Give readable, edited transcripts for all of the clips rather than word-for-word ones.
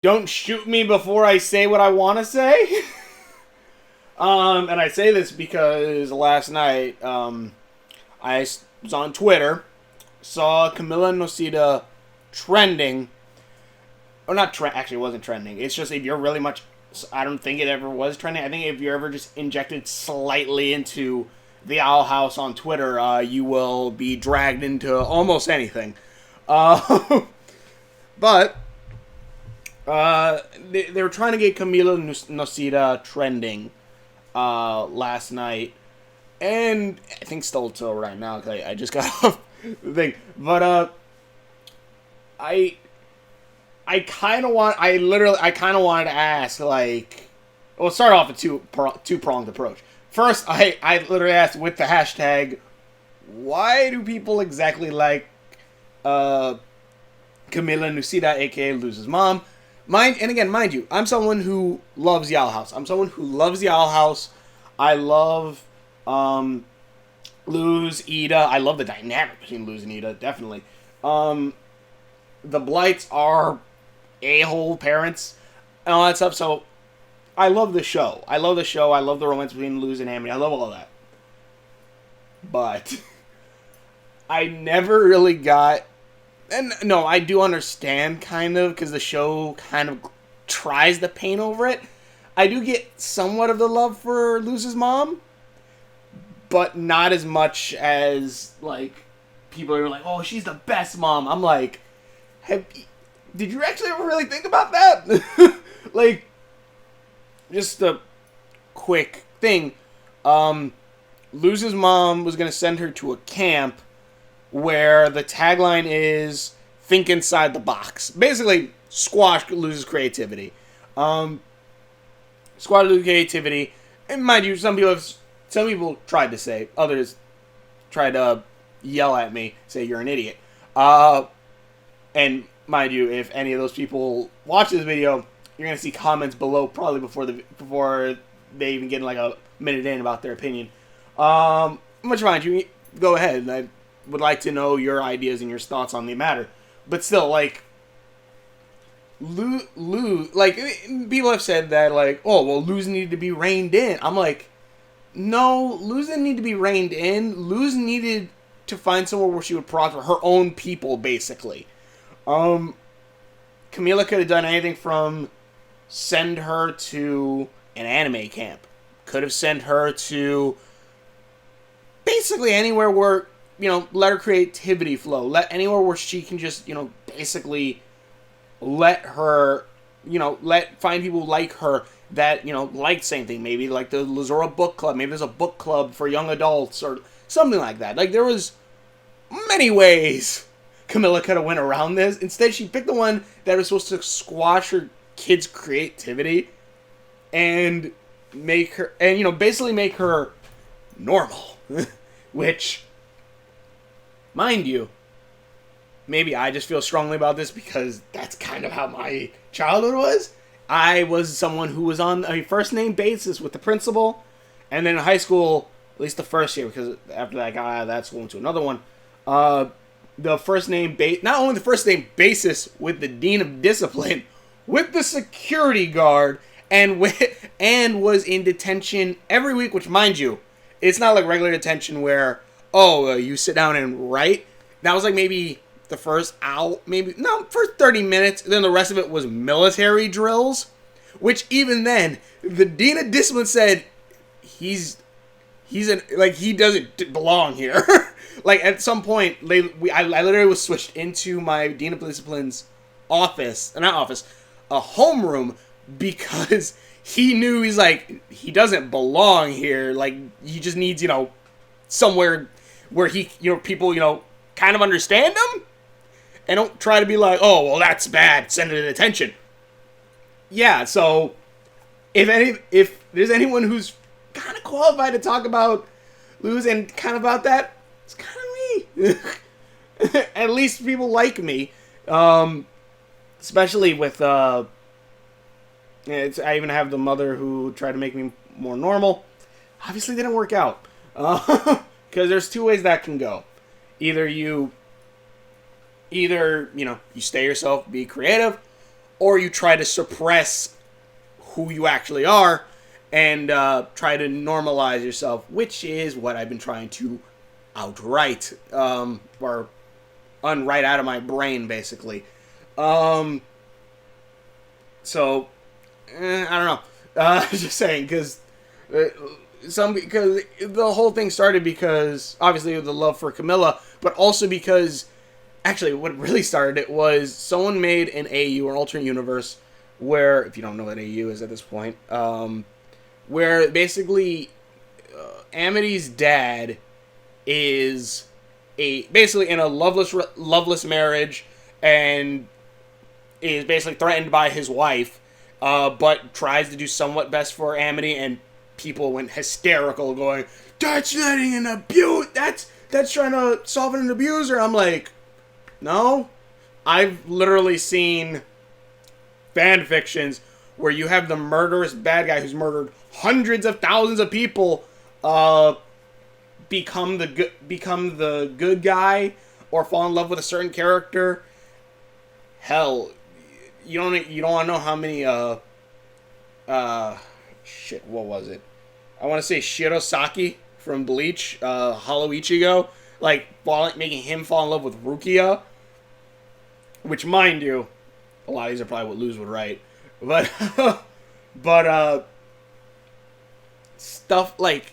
Don't shoot me before I say what I want to say. And I say this because last night, I was on Twitter, saw Camila Noceda trending. Or not trend. Actually, it wasn't trending. It's just if you're really much. I don't think it ever was trending. I think if you're ever just injected slightly into the Owl House on Twitter, you will be dragged into almost anything. Uh, but they were trying to get Camila Noceda trending last night, and I think still till right now because I just got off the thing. But I I kind of want. I kind of wanted to ask, like, well, start off a two pronged approach. First, I literally asked with the hashtag, why do people exactly like uh, Camila Noceda, aka Luz's mom? Mind you, I'm someone who loves Yal House. I'm someone who loves Yal House. I love Luz, Ida. I love the dynamic between Luz and Ida, definitely. The Blights are a-hole parents and all that stuff, so I love the show. I love the show. I love the romance between Luz and Amity. I love all of that. But I never really got... And no, I do understand, kind of, because the show kind of tries to paint over it. I do get somewhat of the love for Luz's mom, but not as much as, like, people are like, oh, she's the best mom. I'm like, did you actually ever really think about that? Like, just a quick thing. Luz's mom was going to send her to a camp where the tagline is think inside the box. Basically, squash Luz's creativity. Squash Luz's creativity. And mind you, some people tried to say, others tried to yell at me, say you're an idiot. And mind you, if any of those people watch this video, you're gonna see comments below probably before they even get like a minute in about their opinion. Much mind you, go ahead. I would like to know your ideas and your thoughts on the matter. But still, like, like, people have said that, like, oh, well, Luz needed to be reined in. I'm like, no, Luz didn't need to be reined in. Luz needed to find somewhere where she would prosper her own people, basically. Camila could have done anything from send her to an anime camp. Could have sent her to basically anywhere where, let her creativity flow. Anywhere where she can just, basically let her, find people like her that, like the same thing. Maybe like the Lazura book club. Maybe there's a book club for young adults or something like that. Like, there was many ways Camila could have went around this. Instead, she picked the one that was supposed to squash her kids' creativity and make her, and, basically make her normal. Which, mind you, maybe I just feel strongly about this because that's kind of how my childhood was. I was someone who was on a first-name basis with the principal, and then in high school, at least the first year, because after that I got out of that school into another one, the first-name not only the first-name basis with the dean of discipline, with the security guard, and was in detention every week, which, mind you, it's not like regular detention where, you sit down and write. That was like maybe the first hour, first 30 minutes. Then the rest of it was military drills, which even then, the dean of discipline said he doesn't belong here. Like, at some point, I literally was switched into my dean of discipline's office, not office, a homeroom, because he knew, he's like, he doesn't belong here. Like, he just needs, somewhere where he, people, kind of understand him and don't try to be like, oh, well, that's bad, send it to detention. Yeah, so if there's anyone who's kind of qualified to talk about Luz and kind of about that, it's kind of me. At least people like me. Especially with, I even have the mother who tried to make me more normal. Obviously didn't work out. Because there's two ways that can go. Either you stay yourself, be creative, or you try to suppress who you actually are and try to normalize yourself, which is what I've been trying to outright or unwrite out of my brain, basically. So I don't know. Just saying, because the whole thing started because obviously of the love for Camila, but also because actually what really started it was someone made an AU, or an alternate universe, where, if you don't know what AU is at this point, where basically Amity's dad is basically in a loveless marriage and is basically threatened by his wife, but tries to do somewhat best for Amity, and people went hysterical going, that's letting an abuse, that's trying to solve an abuser. I'm like, no. I've literally seen fan fictions where you have the murderous bad guy who's murdered hundreds of thousands of people become the good guy or fall in love with a certain character. Hell, you don't want to know how many shit, what was it? I want to say Shirosaki from Bleach, Hollow Ichigo, like making him fall in love with Rukia, which, mind you, a lot of these are probably what Luz would write, but stuff like,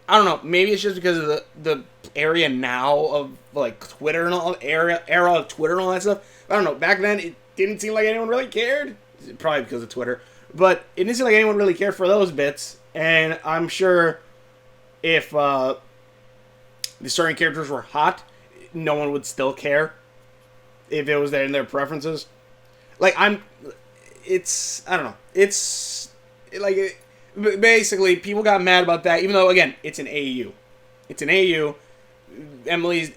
I don't know, maybe it's just because of the area now of like Twitter and all era of Twitter and all that stuff. I don't know. Back then, it didn't seem like anyone really cared. Probably because of Twitter, but it didn't seem like anyone really cared for those bits. And I'm sure if the certain characters were hot, no one would still care if it was in their preferences. Like I don't know. It's like basically people got mad about that, even though again it's an AU. It's an AU.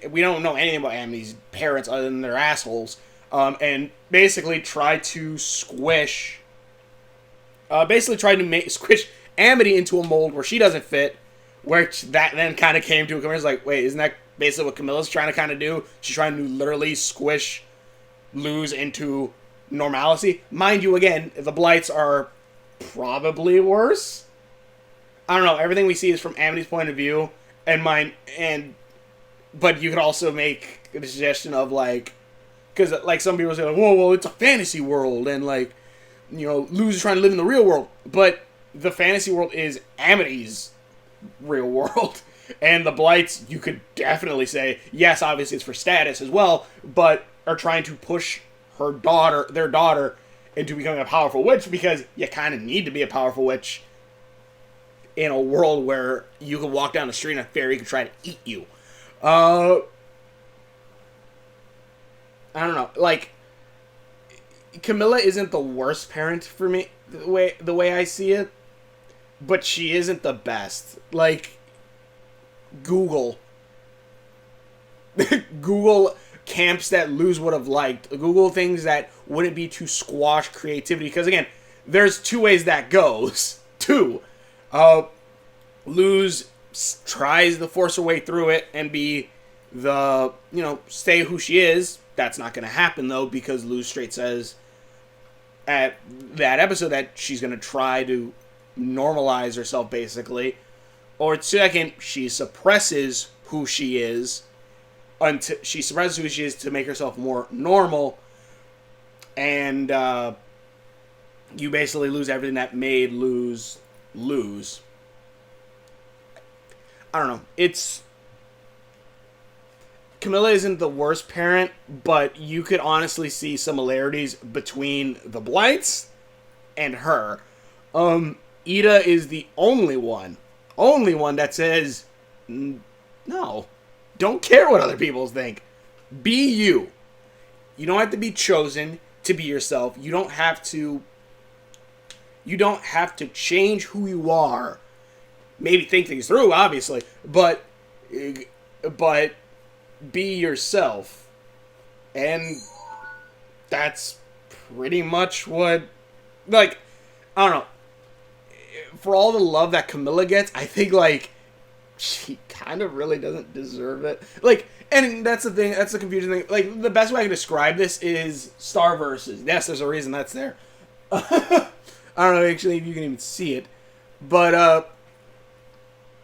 We don't know anything about Emily's parents other than they're assholes. And basically tried to squish Amity into a mold where she doesn't fit, which that then kind of came to a Camilla's like, wait, isn't that basically what Camilla's trying to kind of do? She's trying to literally squish Luz into normalcy. Mind you, again, the Blights are probably worse. I don't know, everything we see is from Amity's point of view, but you could also make the suggestion of like, because like some people say like, whoa, well, it's a fantasy world, and like, you know, Luz is trying to live in the real world, but the fantasy world is Amity's real world, and the Blights, you could definitely say, yes, obviously it's for status as well, but are trying to push their daughter into becoming a powerful witch, because you kind of need to be a powerful witch in a world where you could walk down the street and a fairy could try to eat you. I don't know, like, Camila isn't the worst parent for me, the way I see it, but she isn't the best. Like, Google camps that Luz would have liked. Google things that wouldn't be to squash creativity. Because, again, there's two ways that goes. Luz tries to force her way through it and be stay who she is. That's not going to happen, though, because Luz straight says at that episode that she's going to try to normalize herself, basically. Or second, she suppresses who she is to make herself more normal, and you basically lose everything that made Luz. I don't know. Camila isn't the worst parent, but you could honestly see similarities between the Blights and her. Ida is the only one that says, no, don't care what other people think. Be you. You don't have to be chosen to be yourself. You don't have to change who you are. Maybe think things through, obviously, but be yourself. And that's pretty much what, like, I don't know. For all the love that Camila gets, I think, like, kind of really doesn't deserve it. Like, and that's the thing, that's the confusing thing. Like, the best way I can describe this is Star Versus. Yes, there's a reason that's there. I don't know, actually, if you can even see it. But,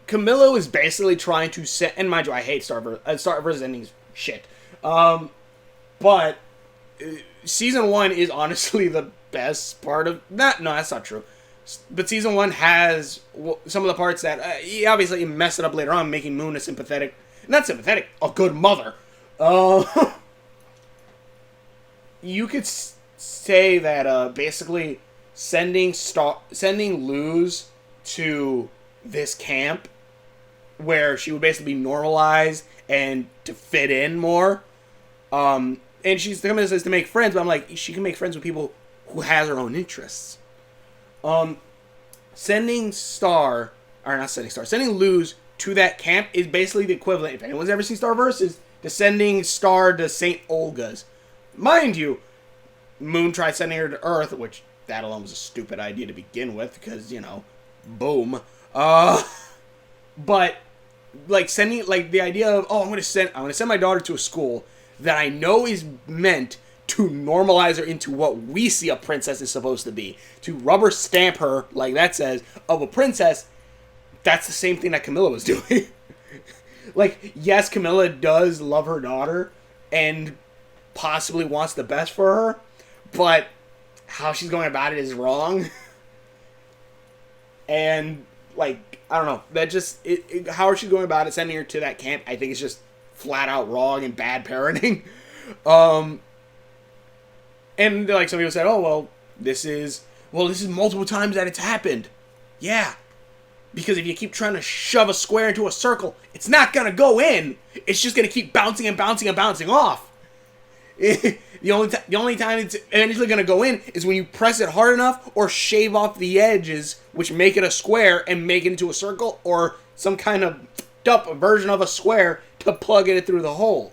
Camila is basically trying to set, and mind you, I hate Star Versus endings shit. But season 1 is honestly the best part of that. No, that's not true. But season 1 has some of the parts that he obviously messed it up later on, making Moon a a good mother. You could say that basically sending Luz to this camp where she would basically be normalized and to fit in more. And she's coming to says to make friends, but I'm like, she can make friends with people who has her own interests. Sending Luz to that camp is basically the equivalent, if anyone's ever seen Star Versus, to sending Star to St. Olga's. Mind you, Moon tried sending her to Earth, which that alone was a stupid idea to begin with, because, boom. But, like, sending, like, the idea of, I'm gonna send my daughter to a school that I know is meant to normalize her into what we see a princess is supposed to be. To rubber stamp her, like that says, of a princess. That's the same thing that Camila was doing. Like, yes, Camila does love her daughter and possibly wants the best for her, but how she's going about it is wrong. And, like, I don't know. That just, how she's going about it, sending her to that camp, I think it's just flat out wrong and bad parenting. And like some people said, this is multiple times that it's happened. Yeah. Because if you keep trying to shove a square into a circle, it's not going to go in. It's just going to keep bouncing and bouncing and bouncing off. The only time it's eventually going to go in is when you press it hard enough or shave off the edges, which make it a square and make it into a circle, or some kind of up version of a square to plug it through the hole.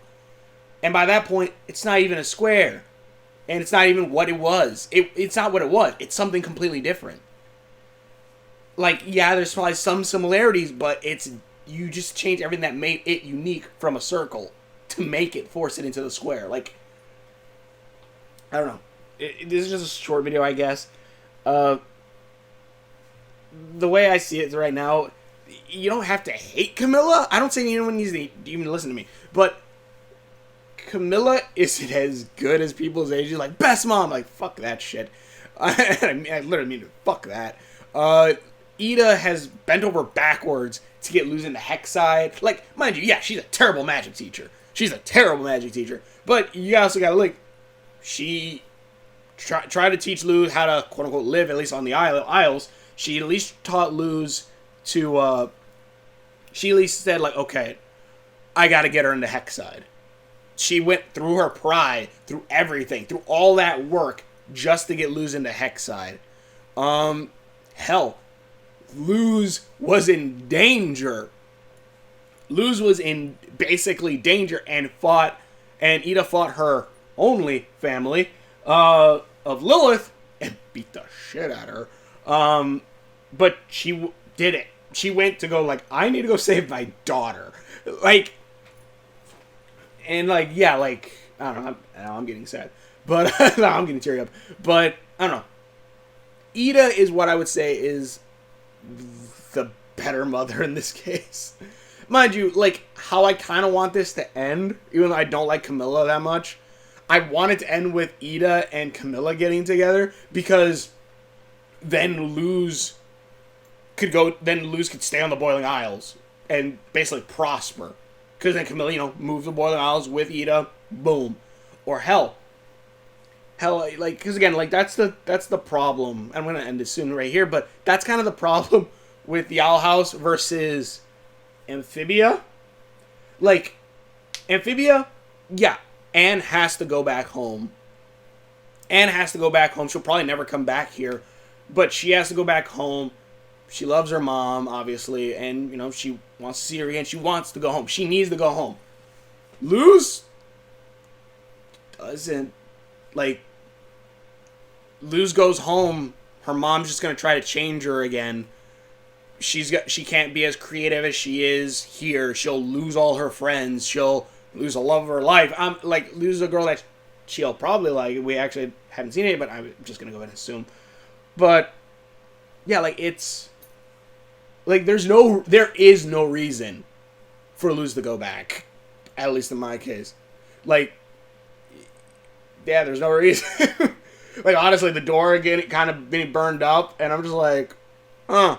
And by that point, it's not even a square. And it's not even what it was. It's not what it was. It's something completely different. Like, yeah, there's probably some similarities, but you just change everything that made it unique from a circle to force it into the square. Like, I don't know. This is just a short video, I guess. The way I see it right now, you don't have to hate Camila. I don't say anyone needs to even listen to me, but Camila isn't as good as people's age. You're like, best mom. Like, fuck that shit. I literally mean, fuck that. Ida has bent over backwards to get Luz into Hexside. Like, mind you, yeah, she's a terrible magic teacher. But you also gotta, like, she tried to teach Luz how to, quote unquote, live, at least on the Isles. She at least taught Luz to, she at least said, like, okay, I gotta get her into Hexside. She went through her pride, through everything, through all that work, just to get Luz into Hexside. Hell, Luz was in danger. Luz was in basically danger and Ida fought her only family, of Lilith, and beat the shit out of her. But she did it. She went to go, like, I need to go save my daughter. Like, and, like, yeah, like, I don't know, I'm getting sad. But, no, I'm getting teary up. But, I don't know. Ida is what I would say is the better mother in this case. Mind you, like, how I kind of want this to end, even though I don't like Camila that much, I want it to end with Ida and Camila getting together, because then Luz could stay on the Boiling Isles and basically prosper. Because then Camila, move the Boiling Isles with Ida, boom. Or hell, like, because again, like, that's the problem. I'm going to end it soon right here, but that's kind of the problem with the Owl House versus Amphibia. Like, Amphibia, yeah, Anne has to go back home. She'll probably never come back here, but she has to go back home. She loves her mom, obviously, and, she wants to see her again. She wants to go home. She needs to go home. Luz doesn't. Like, Luz goes home. Her mom's just going to try to change her again. she can't be as creative as she is here. She'll lose all her friends. She'll lose the love of her life. I'm like lose a girl that she'll probably like. We actually haven't seen it, but I'm just gonna go ahead and assume. But yeah, like it's like there is no reason for Luz to go back. At least in my case, like yeah, there's no reason. Like honestly, the door again kind of being burned up, and I'm just like, huh.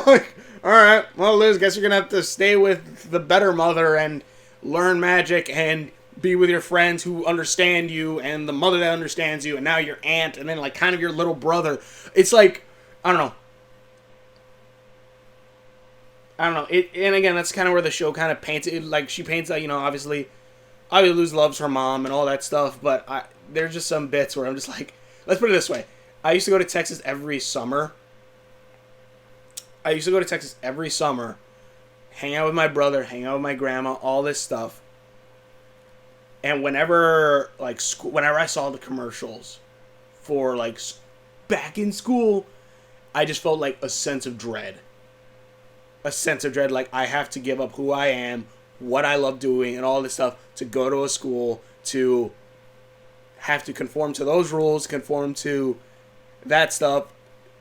Like, all right, well, Liz, guess you're gonna have to stay with the better mother and learn magic and be with your friends who understand you and the mother that understands you, and now your aunt, and then like kind of your little brother. It's like I don't know. And again, that's kind of where the show kind of paints it. Like she paints that, obviously Luz loves her mom and all that stuff, but there's just some bits where I'm just like, let's put it this way: I used to go to Texas every summer. Hang out with my brother, hang out with my grandma, all this stuff. And whenever I saw the commercials for like back in school, I just felt like a sense of dread. Like I have to give up who I am, what I love doing, and all this stuff to go to a school to have to conform to those rules, conform to that stuff,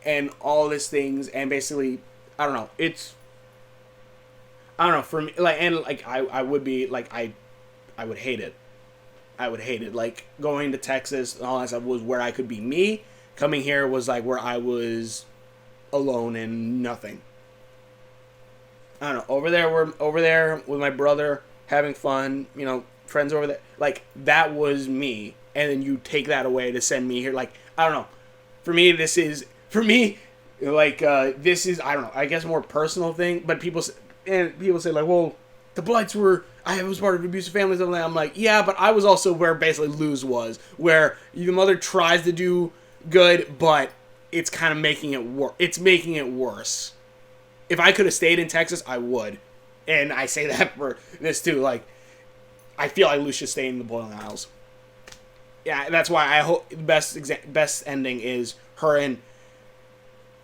and all these things, and basically, I don't know. For me, like, and like I would be like I would hate it. Like going to Texas and all that stuff was where I could be me. Coming here was like where I was alone and nothing. I don't know. We're over there with my brother having fun. Friends over there. Like that was me, and then you take that away to send me here. Like I don't know. For me, this is I don't know. I guess a more personal thing. But people say like, well, the Blights I was part of an abusive family. Something like that. I'm like, yeah, but I was also where basically Luz was, where the mother tries to do good, but it's kind of making it worse. It's making it worse. If I could have stayed in Texas, I would. And I say that for this too. Like, I feel like Luz should stay in the Boiling Isles. Yeah, that's why I hope the best ending is her and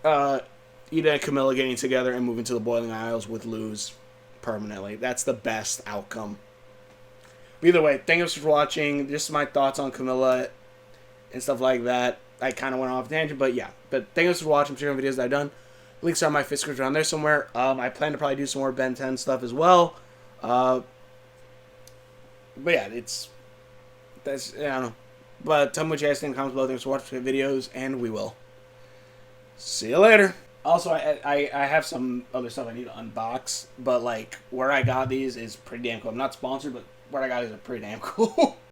Ida and Camila getting together and moving to the Boiling Isles with Luz permanently. That's the best outcome. But either way, thank you for watching. Just my thoughts on Camila and stuff like that. I kind of went off tangent, but yeah. But thank you for watching. I'm sharing videos that I've done. Links are on my description around there somewhere. I plan to probably do some more Ben 10 stuff as well. But yeah, I don't know. But tell me what you guys think in the comments below. Thanks for watching the videos, and we will see you later. Also, I have some other stuff I need to unbox, but like where I got these is pretty damn cool. I'm not sponsored, but where I got these are pretty damn cool.